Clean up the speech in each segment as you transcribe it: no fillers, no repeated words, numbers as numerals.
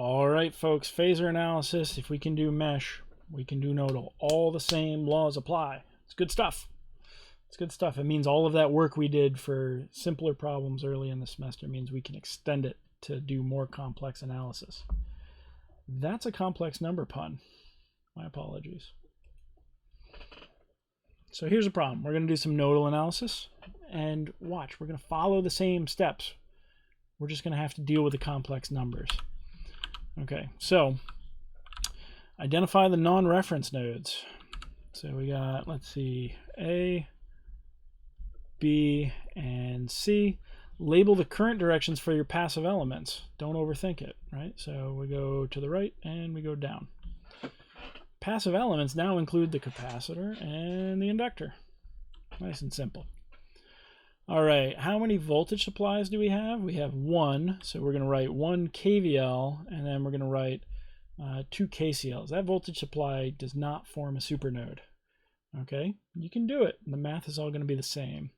All right, folks, phasor analysis. If we can do mesh, we can do nodal. All the same laws apply. It's good stuff. It's good stuff. It means all of that work we did for simpler problems early in the semester means we can extend it to do more complex analysis. That's a complex number pun. My apologies. So here's a problem. We're going to do some nodal analysis, and watch, we're going to follow the same steps. We're just going to have to deal with the complex numbers. Okay, so identify the non-reference nodes. So we got, let's see, A, B, and C. Label the current directions for your passive elements. Don't overthink it, right? So we go to the right and we go down. Passive elements now include the capacitor and the inductor. Nice and simple. All right, how many voltage supplies do we have? We have one, so we're going to write 1 kVL, and then we're going to write 2 kCLs. That voltage supply does not form a supernode. Okay, you can do it. The math is all going to be the same.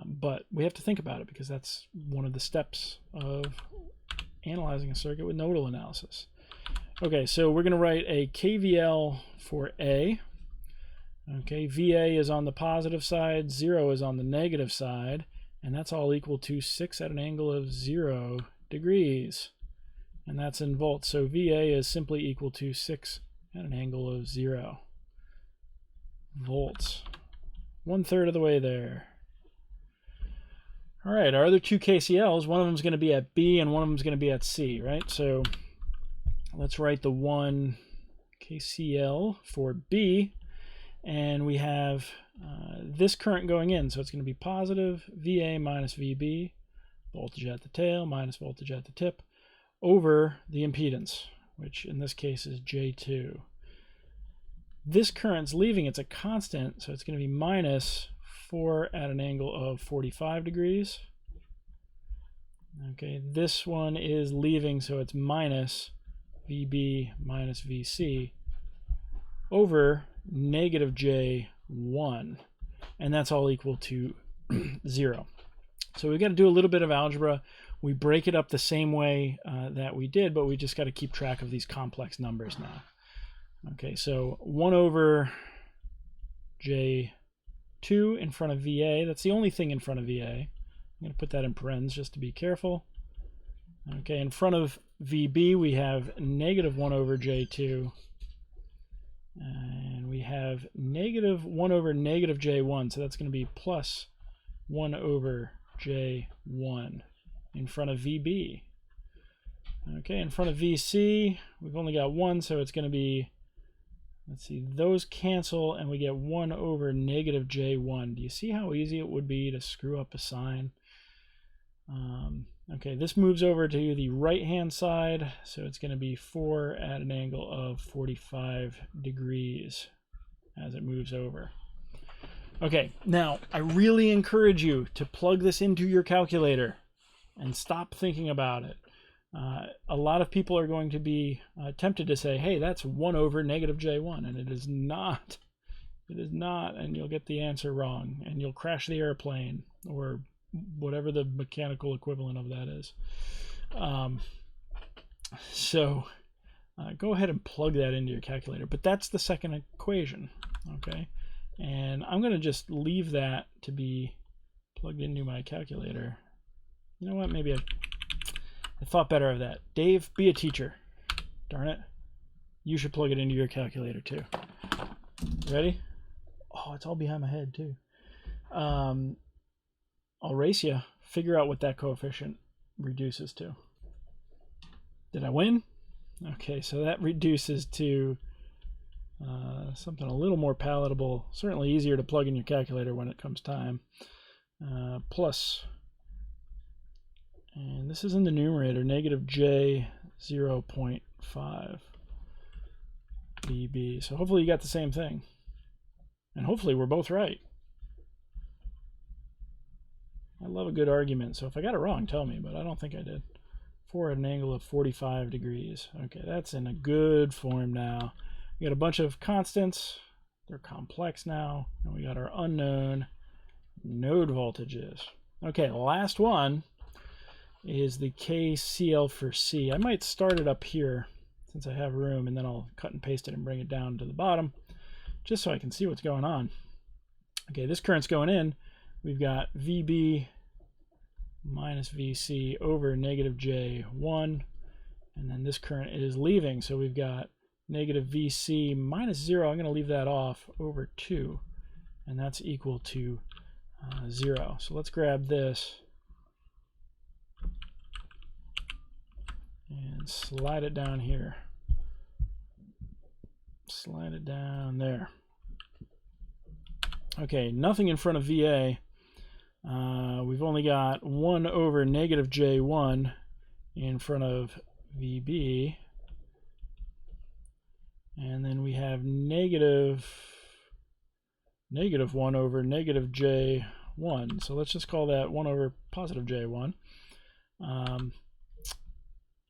But we have to think about it because that's one of the steps of analyzing a circuit with nodal analysis. Okay, so we're going to write a kVL for A. Okay, VA is on the positive side, 0 is on the negative side, and that's all equal to 6 at an angle of 0 degrees. And that's in volts, so VA is simply equal to 6 at an angle of 0 volts. 1/3 of the way there. All right, our other 2 kCLs, one of them is going to be at B and one of them is going to be at C, right? So let's write the 1 kCL for B, and we have this current going in, so it's going to be positive VA minus VB, voltage at the tail minus voltage at the tip, over the impedance, which in this case is J2. This current's leaving, it's a constant, so it's going to be minus 4 at an angle of 45 degrees. Okay, this one is leaving, so it's minus VB minus VC over negative J1, and that's all equal to 0. So we've got to do a little bit of algebra. We break it up the same way that we did, but we just got to keep track of these complex numbers now. Okay, so 1 over J2 in front of VA. That's the only thing in front of VA. I'm going to put that in parentheses just to be careful. Okay, in front of VB we have negative 1 over J2, and we have negative 1 over negative J1, so that's going to be plus 1 over J1 in front of VB. Okay, in front of VC we've only got 1, so it's going to be, let's see, those cancel and we get 1 over negative J1. Do you see how easy it would be to screw up a sign? Okay, this moves over to the right-hand side, so it's going to be 4 at an angle of 45 degrees as it moves over. Okay, now I really encourage you to plug this into your calculator and stop thinking about it. A lot of people are going to be tempted to say, hey, that's 1 over negative J1, and it is not. It is not, and you'll get the answer wrong, and you'll crash the airplane, or whatever the mechanical equivalent of that is. So go ahead and plug that into your calculator. But that's the second equation, okay? And I'm going to just leave that to be plugged into my calculator. You know what? Maybe I thought better of that. Dave, be a teacher. Darn it. You should plug it into your calculator too. Ready? Oh, it's all behind my head too. I'll race you. Figure out what that coefficient reduces to. Did I win? Okay, so that reduces to something a little more palatable, certainly easier to plug in your calculator when it comes time. Plus, and this is in the numerator, negative J 0.5 dB. So hopefully you got the same thing. And hopefully we're both right. I love a good argument, so if I got it wrong, tell me, but I don't think I did. 4 at an angle of 45 degrees. Okay, that's in a good form now. We got a bunch of constants. They're complex now. And we got our unknown node voltages. Okay, the last one is the KCL for C. I might start it up here since I have room, and then I'll cut and paste it and bring it down to the bottom just so I can see what's going on. Okay, this current's going in. We've got VB minus VC over negative J1, and then this current is leaving, so we've got negative VC minus 0. I'm going to leave that off over 2, and that's equal to 0. So let's grab this and slide it down here. Slide it down there. Okay, nothing in front of VA. We've only got 1 over negative J1 in front of VB. And then we have negative 1 over negative J1. So let's just call that 1 over positive J1.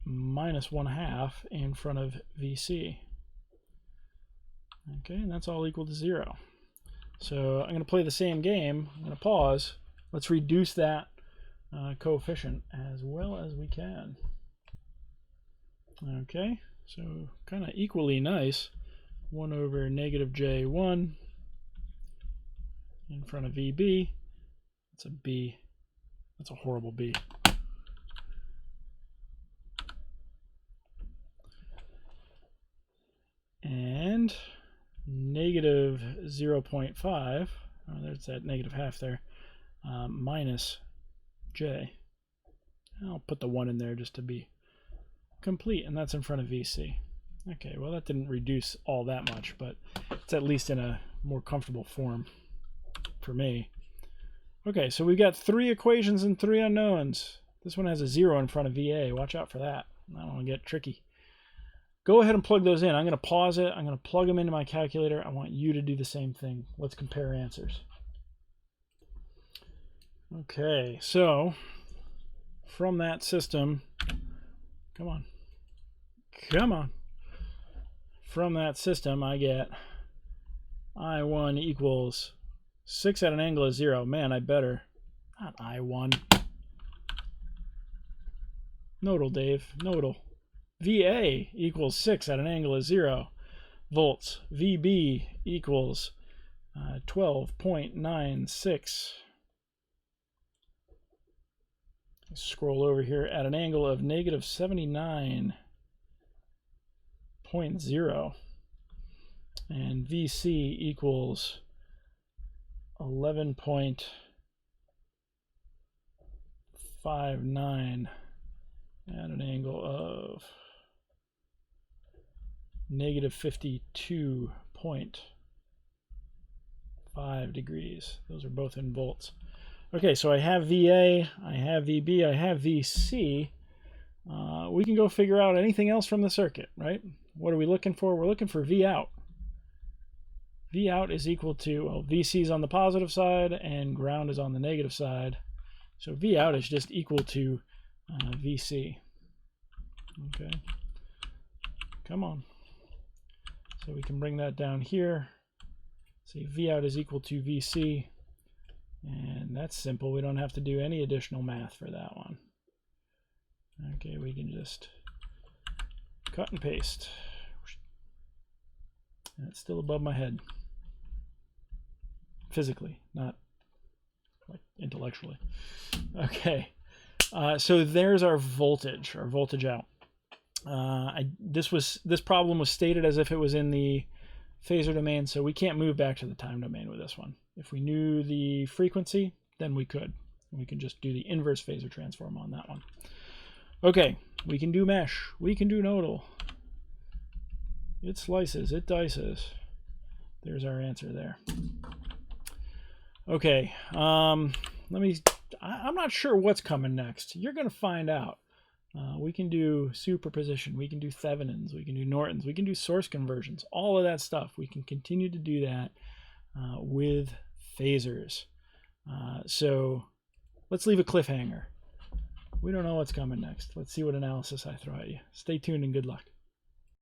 Minus 1/2 in front of VC. Okay, and that's all equal to 0. So I'm going to play the same game. I'm going to pause. Let's reduce that coefficient as well as we can. Okay, so kind of equally nice. 1 over negative J1 in front of VB. That's a B. That's a horrible B. And negative 0.5, there's that negative half there, minus J. I'll put the 1 in there just to be complete, and that's in front of VC. Okay, well that didn't reduce all that much, but it's at least in a more comfortable form for me. Okay, so we've got 3 equations and 3 unknowns. This one has a 0 in front of VA. Watch out for that. I don't want to get tricky. Go ahead and plug those in. I'm going to pause it. I'm going to plug them into my calculator. I want you to do the same thing. Let's compare answers. Okay, so from that system, come on. From that system, I get I1 equals 6 at an angle of 0. Man, I better. Not I1. Nodal, Dave. Nodal. VA equals 6 at an angle of 0 volts. VB equals 12.96. Scroll over here at an angle of negative 79.0. And VC equals 11.59 at an angle of negative 52.5 degrees. Those are both in volts. Okay, so I have VA, I have VB, I have VC. We can go figure out anything else from the circuit, right? What are we looking for? We're looking for V out. V out is equal to, well, VC is on the positive side and ground is on the negative side. So V out is just equal to VC. Okay, come on. So we can bring that down here. See, V out is equal to VC. And that's simple. We don't have to do any additional math for that one. Okay, we can just cut and paste. And it's still above my head. Physically, not like intellectually. Okay, so there's our voltage out. This problem was stated as if it was in the phasor domain, so we can't move back to the time domain with this one. If we knew the frequency, then we could. We can just do the inverse phasor transform on that one. Okay, we can do mesh. We can do nodal. It slices, it dices. There's our answer there. Okay, I'm not sure what's coming next. You're going to find out. We can do superposition, we can do Thevenins, we can do Nortons, we can do source conversions, all of that stuff. We can continue to do that with phasors. So let's leave a cliffhanger. We don't know what's coming next. Let's see what analysis I throw at you. Stay tuned and good luck.